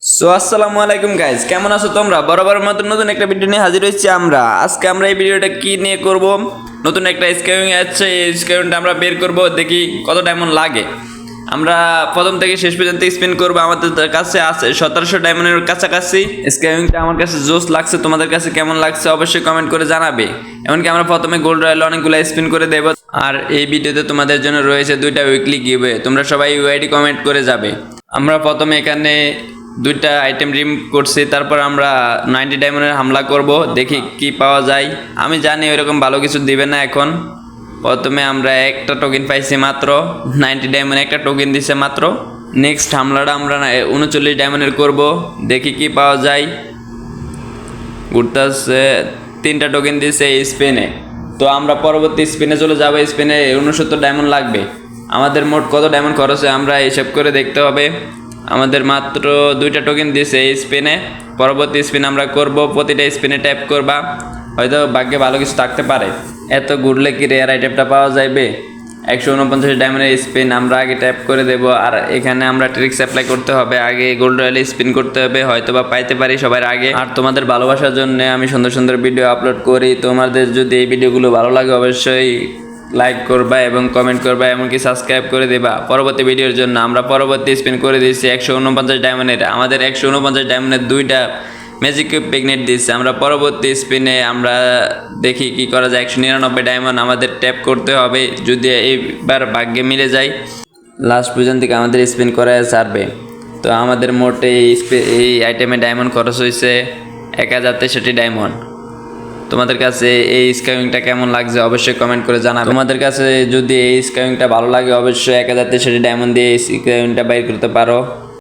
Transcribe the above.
আসসালামু আলাইকুম গাইজ, কেমন আছো তোমরা? বরাবর মতো নতুন একটা ভিডিও নিয়ে হাজির হয়েছি আমরা। আজকে আমরা এই ভিডিওটা কি নিয়ে করব, নতুন একটা স্ক্যামিং আছে, এই স্ক্যামিংটা আমরা বের করব, দেখি কত ডায়মন্ড লাগে। আমরা প্রথম থেকে শেষ পর্যন্ত স্পিন করব। আমাদের কাছে আছে 1700 ডায়মন্ডের কাছাকাছি। স্ক্যামিংটা আমার কাছে জোস লাগছে, তোমাদের কাছে কেমন লাগছে অবশ্যই কমেন্ট করে জানাবে। এমনকি আমরা প্রথমে গোল্ড রয়্যাল অনেকগুলো স্পিন করে দেব। আর এই ভিডিওতে তোমাদের জন্য রয়েছে 2টা উইকলি গিভওয়ে, তোমরা সবাই ইউআইডি কমেন্ট করে যাবে। আমরা প্রথমে এখানে 2টা আইটেম রিম করছি, তারপর আমরা 90 ডায়মন্ডের হামলা করব, দেখি কি পাওয়া যায়। আমি জানি ওইরকম ভালো কিছু দিবে না। এখন প্রথমে আমরা একটা টোকেন পাইছি মাত্র 90 ডায়মন্ড, একটা টোকেন দিছে মাত্র। নেক্সট হামলাটা আমরা 39 ডায়মন্ডের করব, দেখি কি পাওয়া যায়। ঘুরতেছে 3টা টোকেন দিছে এই স্পিনে। তো আমরা পরবর্তী স্পিনে চলে যাবো। স্পিনে 69 ডায়মন্ড লাগবে। আমাদের মোট কত ডায়মন্ড খরচ হয় আমরা হিসাব করে দেখতে হবে। আমাদের মাত্র 2টা টোকেন দিয়েছে এই স্পিনে। পরবর্তী স্পিন আমরা করব, প্রতিটা স্পিনে ট্যাপ করবা, হয়তো ভাগ্যে ভালো কিছু থাকতে পারে। এত ঘুরলে কি রেয়ার আইটেমটা পাওয়া যাবে? 149 ডায়মন্ডের স্পিন আমরা আগে ট্যাপ করে দেব। আর এখানে আমরা ট্রিক্স অ্যাপ্লাই করতে হবে, আগে গোল্ড রয়্যালে স্পিন করতে হবে, হয়তো বা পাইতে পারি সবার আগে। আর তোমাদের ভালোবাসার জন্য আমি সুন্দর সুন্দর ভিডিও আপলোড করি। তোমাদের যদি এই ভিডিওগুলো ভালো লাগে অবশ্যই লাইক করবা এবং কমেন্ট করবা, এমনকি সাবস্ক্রাইব করে দেবা পরবর্তী ভিডিওর জন্য। আমরা পরবর্তী স্পিন করে দিয়েছি 149 ডায়মন্ডের। আমাদের 149 ডায়মন্ডের 2টা ম্যাজিক কিউব প্রেগনেট দিচ্ছে। আমরা পরবর্তী স্পিনে আমরা দেখি কি করা যায়। 199 ডায়মন্ড আমাদের ট্যাপ করতে হবে, যদি এইবার ভাগ্যে মিলে যায় লাস্ট পর্যন্ত থেকে আমাদের স্পিন করা ছাড়বে। তো আমাদের মোট এই আইটেমে ডায়মন্ড খরচ হয়েছে 1063 ডায়মন্ড। তোমাদের কাছে এই স্ক্যামিংটা কেমন লাগছে অবশ্যই কমেন্ট করে জানাবে। তোমাদের কাছে যদি এই স্ক্যামিংটা ভালো লাগে অবশ্যই 1063 ডায়মন্ড দিয়ে এই স্ক্যামিংটা বাইর করতে পারো।